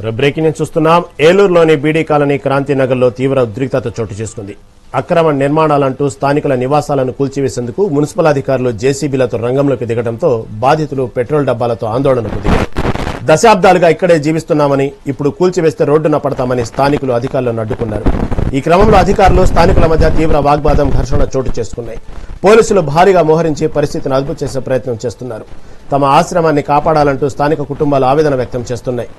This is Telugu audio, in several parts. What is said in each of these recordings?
బ్రేకింగ్ న్యూస్ చూస్తున్నాం. ఏలూరులోని బీడీ కాలనీ క్రాంతినగర్లో తీవ్ర ఉద్రిక్తత చోటు చేసుకుంది. అక్రమ నిర్మాణాలంటూ స్థానికుల నివాసాలను కూల్చివేసేందుకు మున్సిపల్ అధికారులు జేసీబీలతో రంగంలోకి దిగడంతో బాధితులు పెట్రోల్ డబ్బాలతో ఆందోళనకు దిగారు. దశాబ్దాలుగా ఇక్కడే జీవిస్తున్నామని, ఇప్పుడు కూల్చివేస్తే రోడ్డున పడతామని స్థానికులు అధికారులను అడ్డుకున్నారు. ఈ క్రమంలో అధికారులు స్థానికుల మధ్య తీవ్ర వాగ్వాదం, ఘర్షణ చోటు చేసుకున్నాయి. పోలీసులు భారీగా మోహరించి పరిస్థితిని అదుపు చేసే ప్రయత్నం చేస్తున్నారు. తమ ఆశ్రమాన్ని కాపాడాలంటూ స్థానిక కుటుంబాలు ఆవేదన వ్యక్తం చేస్తున్నాయి.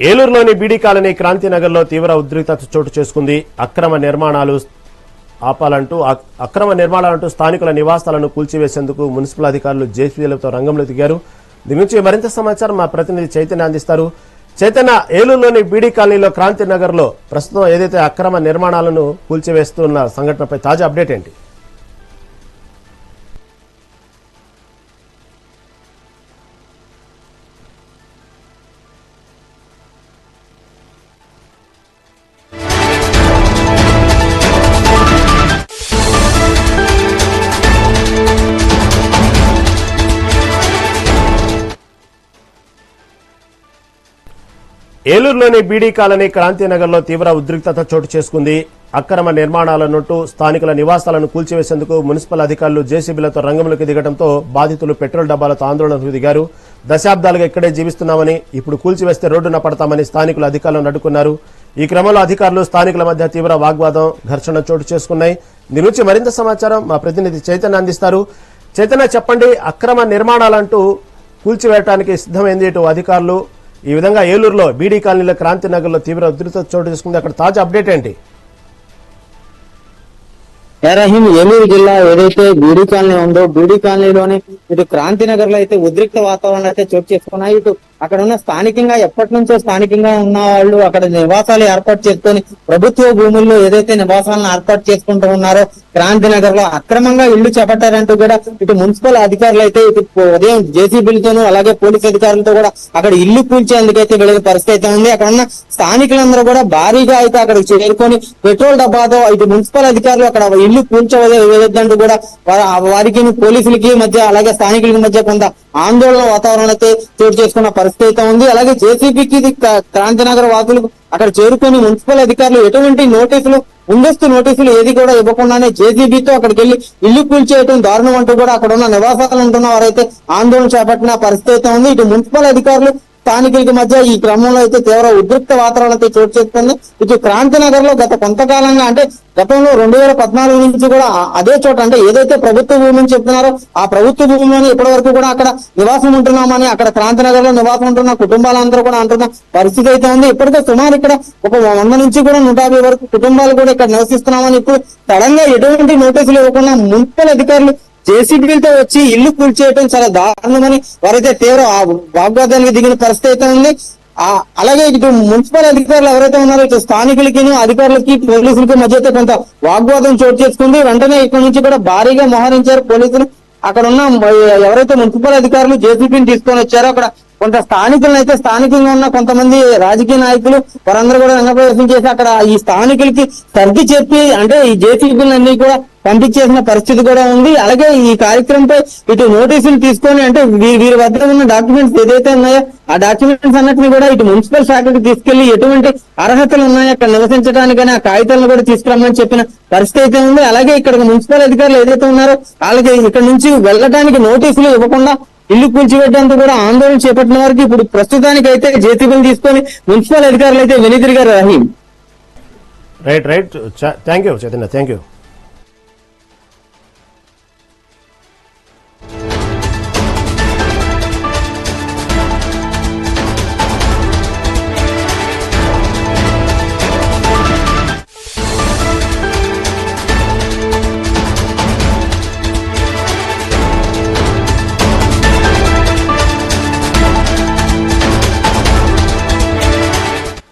ఏలూరులోని బీడీ కాలనీ క్రాంతినగర్లో తీవ్ర ఉద్రిక్తత చోటు చేసుకుంది. అక్రమ నిర్మాణాలంటూ స్థానికుల నివాసాలను కూల్చివేసేందుకు మున్సిపల్ అధికారులు జేసీబీలతో రంగంలో దిగారు. దీని నుంచి మరింత సమాచారం మా ప్రతినిధి చైతన్య అందిస్తారు. చైతన్య, ఏలూరులోని బీడీ కాలనీలో క్రాంతినగర్లో ప్రస్తుతం ఏదైతే అక్రమ నిర్మాణాలను కూల్చివేస్తున్న సంఘటనపై తాజా అప్డేట్ ఏంటి? ఏలూరులోని బీడీ కాలనీ క్రాంతినగర్లో తీవ్ర ఉద్రిక్తత చోటు చేసుకుంది. అక్రమ నిర్మాణాలనంటూ స్థానికుల నివాసాలను కూల్చివేసేందుకు మున్సిపల్ అధికారులు జేసీబీలతో రంగంలోకి దిగడంతో బాధితులు పెట్రోల్ డబ్బాలతో ఆందోళనకు దిగారు. దశాబ్దాలుగా ఇక్కడే జీవిస్తున్నామని, ఇప్పుడు కూల్చివేస్తే రోడ్డున పడతామని స్థానికులు అధికారులను అడ్డుకున్నారు. ఈ క్రమంలో అధికారులు స్థానికుల మధ్య తీవ్ర వాగ్వాదం, ఘర్షణ చోటు చేసుకున్నాయి. దీని నుంచి మరింత సమాచారం మా ప్రతినిధి చైతన్య అందిస్తారు. చైతన్య, చెప్పండి, అక్రమ నిర్మాణాలంటూ కూల్చివేయడానికి సిద్ధమైంది ఇటు అధికారులు. ఈ విధంగా ఏలూరులో బీడీ కాలనీలో క్రాంతినగర్లో తీవ్ర ఉద్రిక్తత చోటు చేసుకుంది. అక్కడ తాజా అప్డేట్ ఏంటి? రహీం, ఏలూరు జిల్లా ఏదైతే బీడీ కాలనీ ఉందో బీడీ కాలనీలోనే ఇటు క్రాంతినగర్ లో అయితే ఉద్రిక్త వాతావరణం అయితే చోటు చేసుకున్నాయి. ఇటు అక్కడ ఉన్న స్థానికంగా ఎప్పటి నుంచో స్థానికంగా ఉన్న వాళ్ళు అక్కడ నివాసాలు ఏర్పాటు చేసుకొని ప్రభుత్వ భూముల్లో ఏదైతే నివాసాలను ఏర్పాటు చేసుకుంటూ ఉన్నారో క్రాంతినగర్ లో అక్రమంగా ఇళ్లు చేపట్టారంటూ కూడా ఇటు మున్సిపల్ అధికారులు అయితే ఇటు ఉదయం జేసీబీలతోనూ అలాగే పోలీస్ అధికారులతో కూడా అక్కడ ఇల్లు కూల్చేందుకైతే వెళ్ళిన పరిస్థితి అయితే ఉంది. అక్కడ ఉన్న స్థానికులందరూ కూడా భారీగా అయితే అక్కడికి చేరుకొని పెట్రోల్ డబ్బాతో ఇటు మున్సిపల్ అధికారులు అక్కడ ఇల్లు కూల్చవద్దంటూ కూడా వారికి పోలీసులకి మధ్య అలాగే స్థానికులకి మధ్య కొంత ఆందోళన వాతావరణం అయితే చోటు చేసుకున్న పరిస్థితి అయితే ఉంది. అలాగే జేసీబీకి క్రాంతినగర్ వాసులకు అక్కడ చేరుకొని మున్సిపల్ అధికారులు ఎటువంటి నోటీసులు ముందస్తు నోటీసులు ఏది కూడా ఇవ్వకుండానే జేసీబీతో అక్కడికి వెళ్లి ఇల్లు కూల్చేయడం దారుణం అంటూ కూడా అక్కడ ఉన్న నివాసాలు ఉంటున్న వారైతే ఆందోళన చేపట్టిన పరిస్థితి అయితే ఉంది. ఇటు మున్సిపల్ అధికారులు స్థానికులకి మధ్య ఈ క్రమంలో అయితే తీవ్ర ఉద్రిక్త వాతావరణం అయితే చోటు చేసుకుంది. ఇటు క్రాంతినగర్ లో గత కొంతకాలంగా అంటే గతంలో 2014 నుంచి కూడా అదే చోట అంటే ఏదైతే ప్రభుత్వ భూమిని చెప్తున్నారో ఆ ప్రభుత్వ భూమిలోనే ఇప్పటి వరకు కూడా అక్కడ నివాసం ఉంటున్నామని అక్కడ క్రాంతినగర్ లో నివాసం ఉంటున్న కుటుంబాలందరూ కూడా అంటున్న పరిస్థితి అయితే ఉంది. ఇప్పటికే సుమారు ఇక్కడ ఒక 100 నుంచి కూడా 150 వరకు కుటుంబాలు కూడా ఇక్కడ నివసిస్తున్నామని ఇప్పుడు సడన్ గా ఎటువంటి నోటీసులు ఇవ్వకుండా మున్సిపల్ అధికారులు జేసీబీలతో వచ్చి ఇల్లు కూల్చేయడం చాలా దారుణమని వారైతే తీవ్ర వాగ్వాదానికి దిగిన పరిస్థితి అయితే ఉంది. అలాగే ఇటు మున్సిపల్ అధికారులు ఎవరైతే ఉన్నారో ఇటు స్థానికులకి అధికారులకి పోలీసులకి మధ్య అయితే కొంత వాగ్వాదం చోటు చేసుకుంది. వెంటనే ఇక్కడ నుంచి కూడా భారీగా మోహరించారు పోలీసులు. అక్కడ ఉన్న ఎవరైతే మున్సిపల్ అధికారులు జేసీబీని తీసుకొని వచ్చారో అక్కడ కొంత స్థానికులను అయితే స్థానికంగా ఉన్న కొంతమంది రాజకీయ నాయకులు వారందరూ కూడా రంగప్రవేశం చేసి అక్కడ ఈ స్థానికులకి సర్ది చెప్పి అంటే ఈ జేసీబీలన్నీ కూడా పంపించేసిన పరిస్థితి కూడా ఉంది. అలాగే ఈ కార్యక్రమంపై ఇటు నోటీసులు తీసుకొని అంటే వీరి వద్ద ఉన్న డాక్యుమెంట్స్ ఏదైతే ఉన్నాయో ఆ డాక్యుమెంట్స్ అన్నిటిని కూడా ఇటు మున్సిపల్ శాఖకి తీసుకెళ్లి ఎటువంటి అర్హతలు ఉన్నాయో అక్కడ నివసించడానికని ఆ కాగితాలను కూడా తీసుకురమ్మని చెప్పిన పరిస్థితి అయితే ఉంది. అలాగే ఇక్కడ మున్సిపల్ అధికారులు ఏదైతే ఉన్నారో వాళ్ళకి ఇక్కడ నుంచి వెళ్ళడానికి నోటీసులు ఇవ్వకుండా ఇల్లు కూల్చివేయడానికి కూడా ఆందోళన చేపట్టిన వారికి ఇప్పుడు ప్రస్తుతానికి అయితే జేసీబీలు తీసుకొని మున్సిపల్ అధికారులు అయితే వెనుదిరిగారు. Rahim, right thank you Chaitanya, thank you.